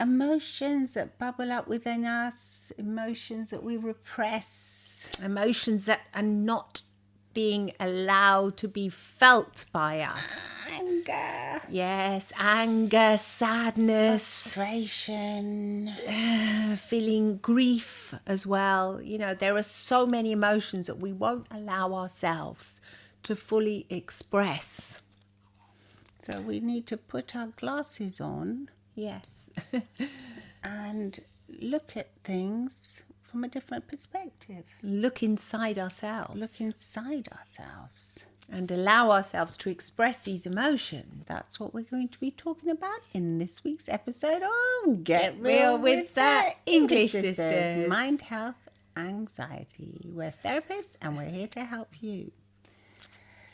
Emotions that bubble up within us, emotions that we repress. Emotions that are not being allowed to be felt by us. Anger. Yes, anger, sadness, Frustration. feeling grief as well. You know, there are so many emotions that we won't allow ourselves to fully express. So we need to put our glasses on. Yes. And look at things from a different perspective. Look inside ourselves. Look inside ourselves. And allow ourselves to express these emotions. That's what we're going to be talking about in this week's episode of Get Real with the English Sisters. Mind, health, anxiety. We're therapists and we're here to help you.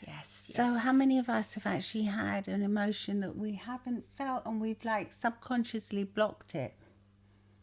Yes. So how many of us have actually had an emotion that we haven't felt and we've like subconsciously blocked it?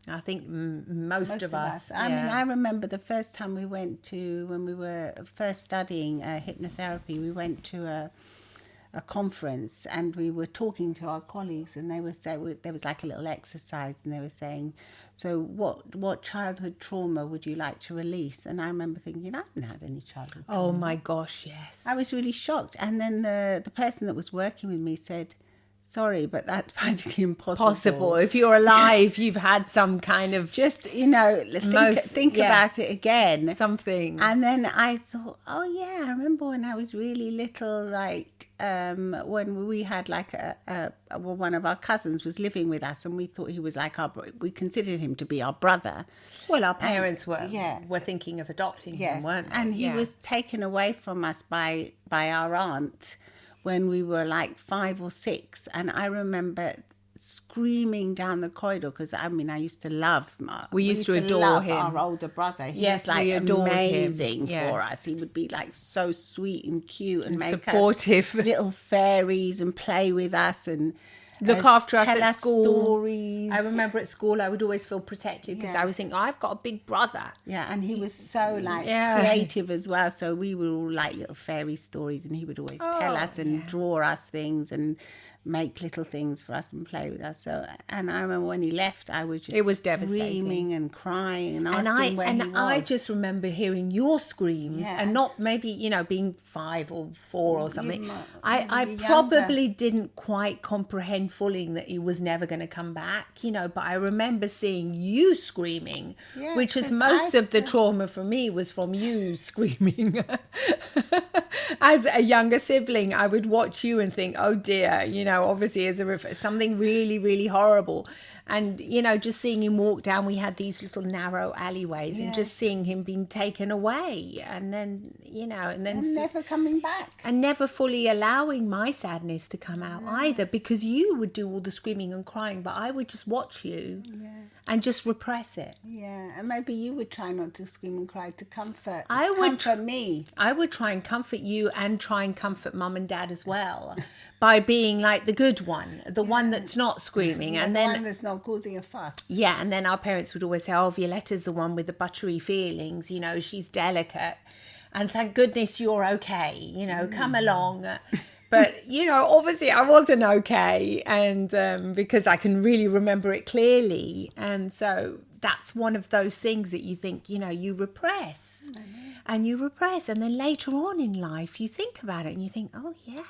I think most of us. I mean, I remember the first time we went to, when we were first studying hypnotherapy, we went to a conference and we were talking to our colleagues and they were saying, there was like a little exercise and they were saying, so what childhood trauma would you like to release? And I remember thinking, I haven't had any childhood trauma. Oh my gosh, yes. I was really shocked. And then the person that was working with me said, sorry, but that's practically impossible. If you're alive, you've had some kind of just, think about it again. Something. And then I thought, oh yeah, I remember when I was really little, like when we had like one of our cousins was living with us and we thought he was like we considered him to be our brother. Well, our parents were thinking of adopting him, weren't they? And he was taken away from us by our aunt when we were like 5 or 6, and I remember screaming down the corridor because I used to love we used to adore him, our older brother. He was like amazing him. For us. He would be like so sweet and cute and make supportive us little fairies and play with us and look after us tell at us school. Stories. I remember at school I would always feel protected because I was thinking, I've got a big brother. Yeah, and he was so like creative as well. So we were all like little fairy stories and he would always tell us and draw us things and make little things for us and play with us. So, and I remember when he left, I was just it was devastating, screaming and crying and asking where he was. I just remember hearing your screams and not maybe being 5 or 4 or something. I probably didn't quite comprehend fully that he was never going to come back, but I remember seeing you screaming, which is most of the trauma for me was from you screaming. As a younger sibling, I would watch you and think, oh dear, obviously as something really, really horrible. And, just seeing him walk down, we had these little narrow alleyways and just seeing him being taken away and then, and never coming back. And never fully allowing my sadness to come out either, because you would do all the screaming and crying, but I would just watch you and just repress it. Yeah, and maybe you would try not to scream and cry to comfort me. I would try and comfort you and try and comfort mum and dad as well. By being like the good one, the one that's not screaming, and then the one that's not causing a fuss. Yeah, and then our parents would always say, "Oh, Violetta's the one with the buttery feelings. She's delicate, and thank goodness you're okay. Come along." But obviously I wasn't okay, and because I can really remember it clearly, and so that's one of those things that you think you repress. And you repress, and then later on in life you think about it and you think, oh yeah,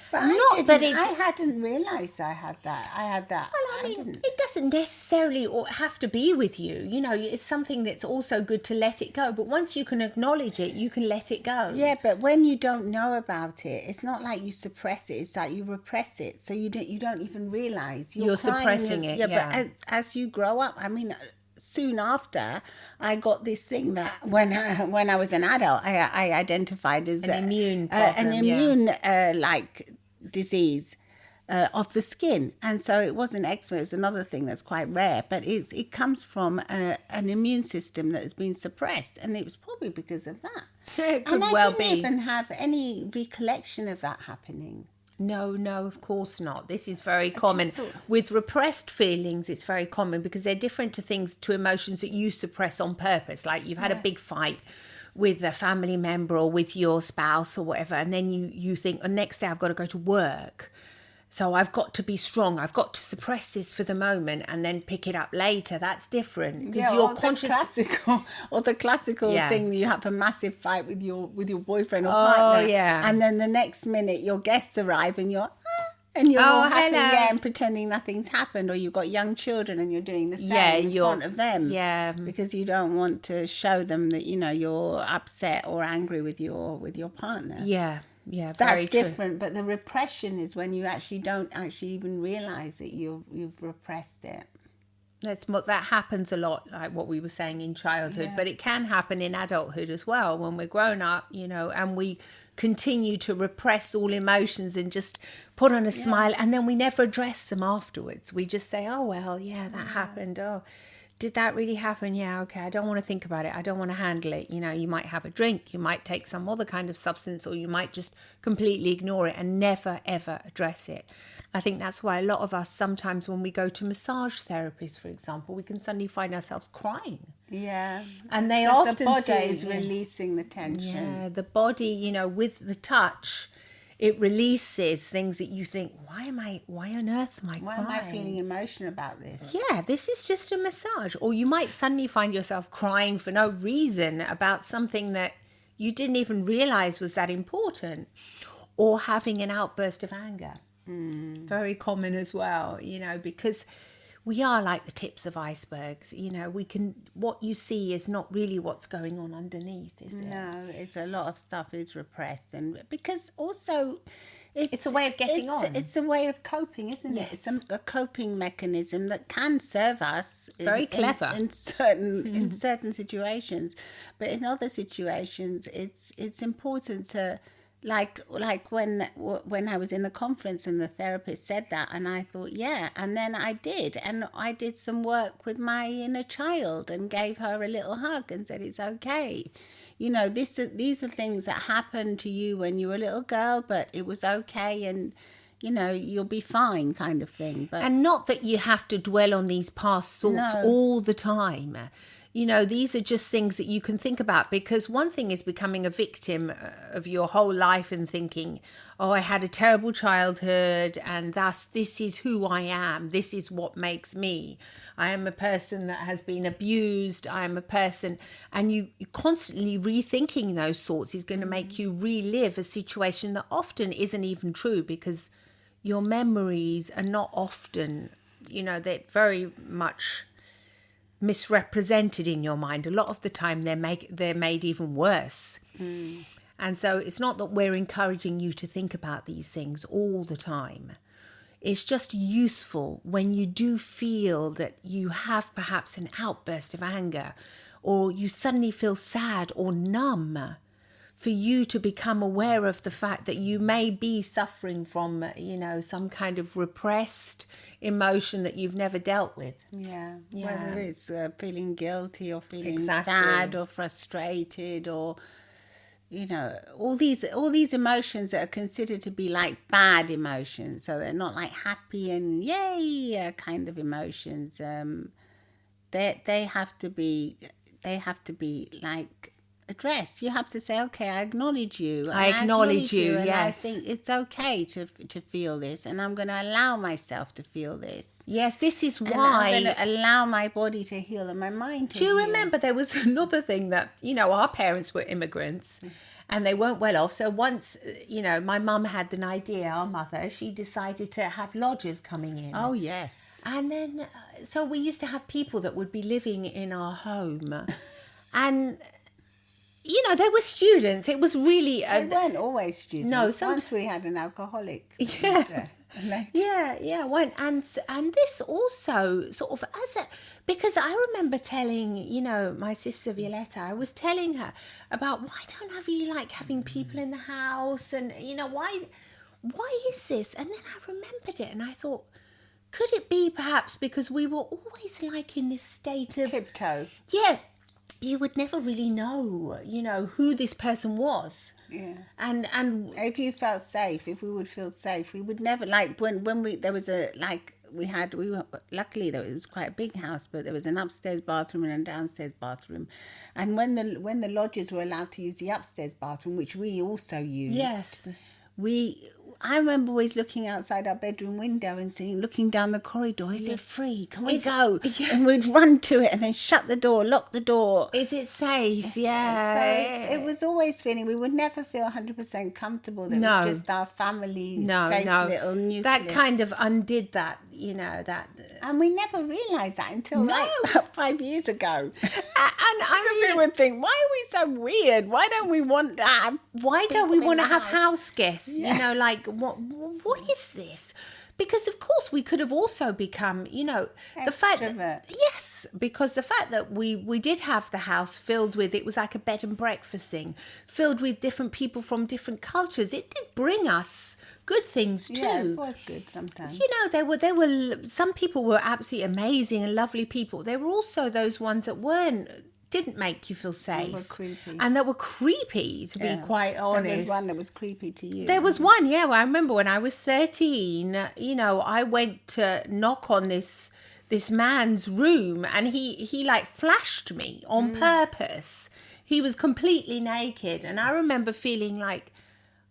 but I hadn't realised I had that. Well, it doesn't necessarily have to be with you. It's something that's also good to let it go. But once you can acknowledge it, you can let it go. Yeah, but when you don't know about it, it's not like you suppress it. It's like you repress it, so you don't even realise you're suppressing it. Yeah, but as you grow up, soon after, I got this thing that when I was an adult, I identified as an immune problem, like disease of the skin, and so it wasn't eczema. It's another thing that's quite rare, but it comes from an immune system that has been suppressed, and it was probably because of that. It could and well I didn't be. even have any recollection of that happening. No, of course not. This is very common. With repressed feelings, it's very common because they're different to emotions that you suppress on purpose. Like you've had a big fight with a family member or with your spouse or whatever, and then you think, the next day I've got to go to work. So I've got to be strong. I've got to suppress this for the moment and then pick it up later. That's different because you're conscious. The classical Yeah. thing. You have a massive fight with your boyfriend or Oh, partner. yeah. And then the next minute your guests arrive and you're all happy, hello. and pretending nothing's happened. Or you've got young children and you're doing the same in front of them. Yeah. Because you don't want to show them that you're upset or angry with your partner. Yeah. Yeah, That's different, but the repression is when you don't even realize that you've repressed it. That happens a lot, like what we were saying in childhood, but it can happen in adulthood as well when we're grown up, and we continue to repress all emotions and just put on a smile, and then we never address them afterwards. We just say, oh, well, yeah, that happened. Oh, did that really happen? Yeah, okay, I don't want to think about it. I don't want to handle it. You might have a drink, you might take some other kind of substance, or you might just completely ignore it and never, ever address it. I think that's why a lot of us, sometimes when we go to massage therapists, for example, we can suddenly find ourselves crying. Yeah. And they often the body say... is releasing the tension. Yeah, the body, with the touch... It releases things that you think, why on earth am I crying? Why am I feeling emotional about this? Yeah, this is just a massage. Or you might suddenly find yourself crying for no reason about something that you didn't even realize was that important. Or having an outburst of anger. Very common as well, because we are like the tips of icebergs. What you see is not really what's going on underneath, is it? No, it's a lot of stuff is repressed, and because also it's a way of getting on. It's a way of coping, isn't it? It's a coping mechanism that can serve us. Very clever in certain situations, but in other situations, it's important to. Like when I was in the conference and the therapist said that, and I thought, yeah, and then I did some work with my inner child and gave her a little hug and said, it's okay. These are things that happened to you when you were a little girl, but it was okay, and you'll be fine, kind of thing. And not that you have to dwell on these past thoughts all the time. These are just things that you can think about, because one thing is becoming a victim of your whole life and thinking, oh, I had a terrible childhood and thus this is who I am. This is what makes me. I am a person that has been abused. I am a person. And you constantly rethinking those thoughts is going to make you relive a situation that often isn't even true, because your memories are not often, they're very much misrepresented in your mind. A lot of the time they're made even worse. And so it's not that we're encouraging you to think about these things all the time. It's just useful when you do feel that you have perhaps an outburst of anger, or you suddenly feel sad or numb, for you to become aware of the fact that you may be suffering from, some kind of repressed emotion that you've never dealt with. Yeah. Whether it's feeling guilty or feeling Exactly. sad or frustrated, or all these emotions that are considered to be like bad emotions, so they're not like happy and yay kind of emotions. They have to be like addressed. You have to say, okay, I acknowledge you. I acknowledge you, and yes. I think it's okay to feel this, and I'm going to allow myself to feel this. Yes, this is And why. I'm going to allow my body to heal and my mind to heal. Do you remember there was another thing that, our parents were immigrants and they weren't well off. So once, my mum had an idea, our mother, she decided to have lodgers coming in. Oh, yes. And then, so we used to have people that would be living in our home. And... they were students. It was really... They weren't always students. No, once we had an alcoholic. Yeah. And this also sort of because I remember telling, my sister Violetta, I was telling her about why don't I really like having people in the house, and, why is this? And then I remembered it and I thought, could it be perhaps because we were always like in this state of... Tiptoe. Yeah. You would never really know, who this person was. Yeah. And if you felt safe, if we would feel safe, we would never, like when there was luckily it was quite a big house, but there was an upstairs bathroom and a downstairs bathroom. And when the lodgers were allowed to use the upstairs bathroom, which we also used. Yes. I remember always looking outside our bedroom window and seeing, looking down the corridor, is it free? Can we go? Yeah. And we'd run to it and then shut the door, lock the door. Is it safe? So Yeah. it was always feeling, we would never feel 100% comfortable that it was just our family, safe little nucleus. That kind of undid that, that. And we never realised that until like about 5 years ago. And I mean, we would think, why are we so weird? Why don't we want to have? Why don't we want to have house guests? Yeah. Like what is this? Because of course we could have also become, the fact that, yes, because the fact that we did have the house filled with, it was like a bed and breakfast thing, filled with different people from different cultures. It did bring us good things too. Yeah, it was good sometimes. There were some people were absolutely amazing and lovely people. There were also those ones that didn't make you feel safe. They were creepy. And that were creepy, to be quite honest. There was one that was creepy to you. There was one, yeah. Well, I remember when I was 13, I went to knock on this man's room and he like flashed me on purpose. He was completely naked. And I remember feeling like,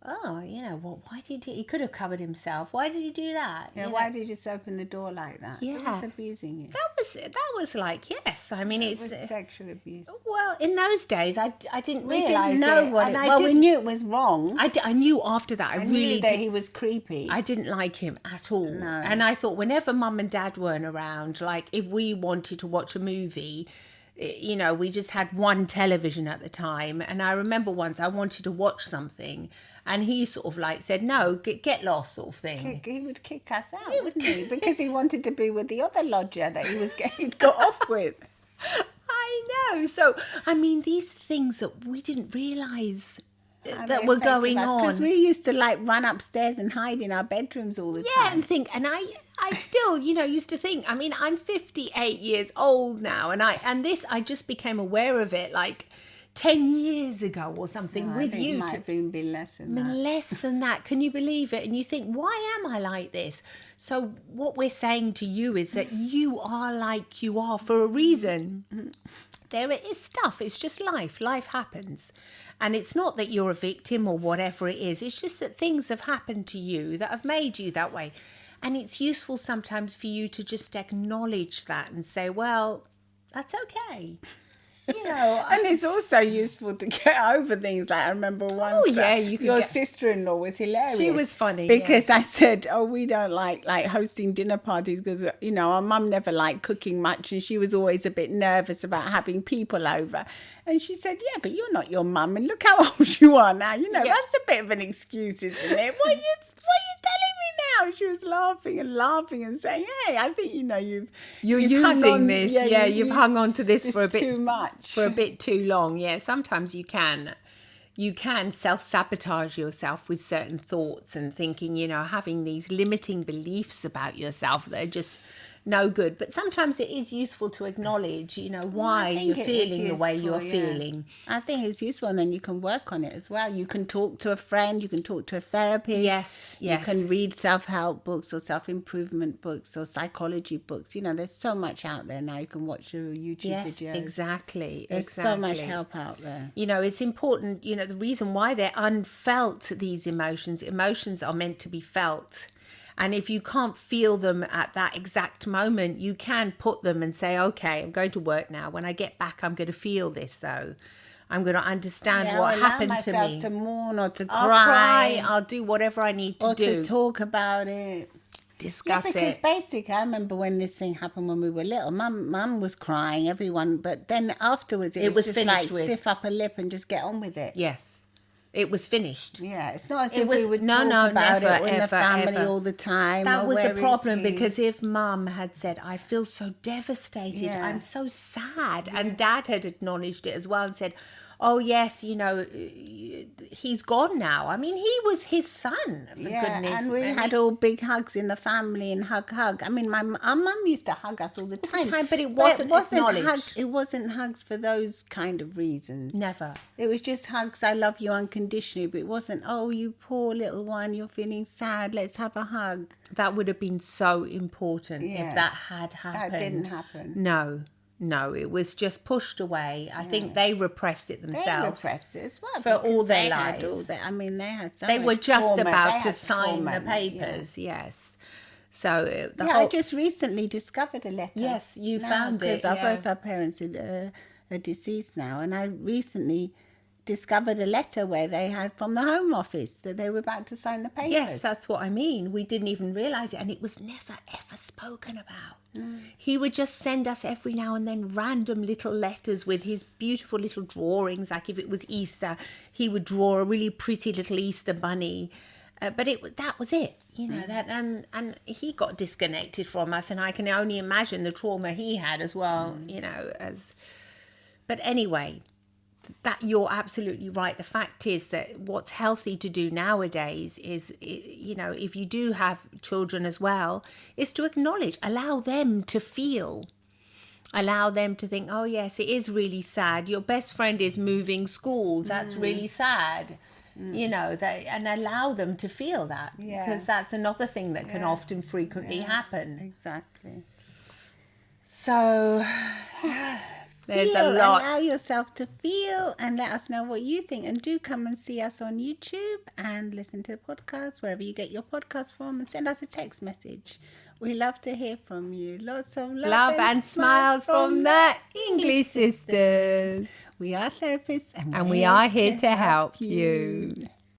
oh, why did he could have covered himself. Why did he do that? Yeah, why did you just open the door like that? Yeah. He was abusing you. That was like, yes. I mean, It was sexual abuse. Well, in those days, I didn't realise didn't know what it was. We knew it was wrong. I knew after that. I really knew that he was creepy. I didn't like him at all. No. And I thought whenever Mum and Dad weren't around, like if we wanted to watch a movie, we just had one television at the time. And I remember once I wanted to watch something and he sort of like said, no, get lost sort of thing. He would kick us out, wouldn't he? Because he wanted to be with the other lodger that he'd got off with. I know. So, I mean, these things that we didn't realise that were going on. Because we used to like run upstairs and hide in our bedrooms all the time. Yeah, and think, and I still, used to think, I mean, I'm 58 years old now, and I just became aware of it like 10 years ago or something with you. It might even be less than that. Less than that. Can you believe it? And you think, why am I like this? So what we're saying to you is that you are like you are for a reason. There is stuff. It's just life. Life happens. And it's not that you're a victim or whatever it is. It's just that things have happened to you that have made you that way. And it's useful sometimes for you to just acknowledge that and say, well, that's okay. And it's also useful to get over things. Like I remember once, your sister-in-law was hilarious. She was funny because I said, "Oh, we don't like hosting dinner parties because our mum never liked cooking much, and she was always a bit nervous about having people over." And she said, "Yeah, but you're not your mum, and look how old you are now. That's a bit of an excuse, isn't it? What are you telling me now?" She was laughing and saying, "Hey, I think you're using this. Yeah, you've hung on to this for a bit too much, for a bit too long. Yeah, sometimes you can self-sabotage yourself with certain thoughts and thinking, having these limiting beliefs about yourself that are just no good. But sometimes it is useful to acknowledge, why you're feeling the way you're feeling. I think it's useful, and then you can work on it as well. You can talk to a friend, you can talk to a therapist. Yes. You can read self-help books or self-improvement books or psychology books. There's so much out there now. You can watch your YouTube videos. Exactly. There's so much help out there. It's important, the reason why they're unfelt, these emotions are meant to be felt. And if you can't feel them at that exact moment, you can put them and say, okay, I'm going to work now. When I get back, I'm going to feel this, though. I'm going to understand what happened to me. Allow myself to mourn or to cry. I'll do whatever I need to do. Or to talk about it. Discuss it. Because basically, I remember when this thing happened when we were little, Mum was crying, everyone. But then afterwards, it was just like stiff upper lip and just get on with it. Yes. It was finished. Yeah, it's not as if we would talk about it in the family all the time. That was a problem, because if Mum had said, I feel so devastated, I'm so sad, and Dad had acknowledged it as well and said, oh yes, he's gone now. I mean, he was his son, for goodness. And we had all big hugs in the family and hug. I mean, our mum used to hug us all the time. But it wasn't acknowledged. It wasn't hugs for those kind of reasons. Never. It was just hugs, I love you unconditionally, but it wasn't, oh, you poor little one, you're feeling sad, let's have a hug. That would have been so important if that had happened. That didn't happen. No. No, it was just pushed away. I think they repressed it themselves. They repressed it as well for all their they lives. had they had so They much were just trauma. about They to had sign the trauma, papers. Yes. So I just recently discovered a letter. Yes, you found it. Because both our parents are deceased now, and I recently discovered a letter where they had from the Home Office that they were about to sign the papers. Yes, that's what I mean. We didn't even realise it, and it was never ever spoken about. He would just send us every now and then random little letters with his beautiful little drawings. Like if it was Easter, he would draw a really pretty little Easter bunny. But that was it, that, and he got disconnected from us, and I can only imagine the trauma he had as well, But anyway, that you're absolutely right. The fact is that what's healthy to do nowadays is, if you do have children as well, is to acknowledge, allow them to feel, allow them to think, oh yes, it is really sad. Your best friend is moving schools. That's really sad. And allow them to feel that, because that's another thing that can often frequently happen. Exactly. So there's a lot. Allow yourself to feel and let us know what you think. And do come and see us on YouTube and listen to the podcast, wherever you get your podcast from, and send us a text message. We love to hear from you. Lots of love and smiles from the English sisters. We are therapists and we are here to help you.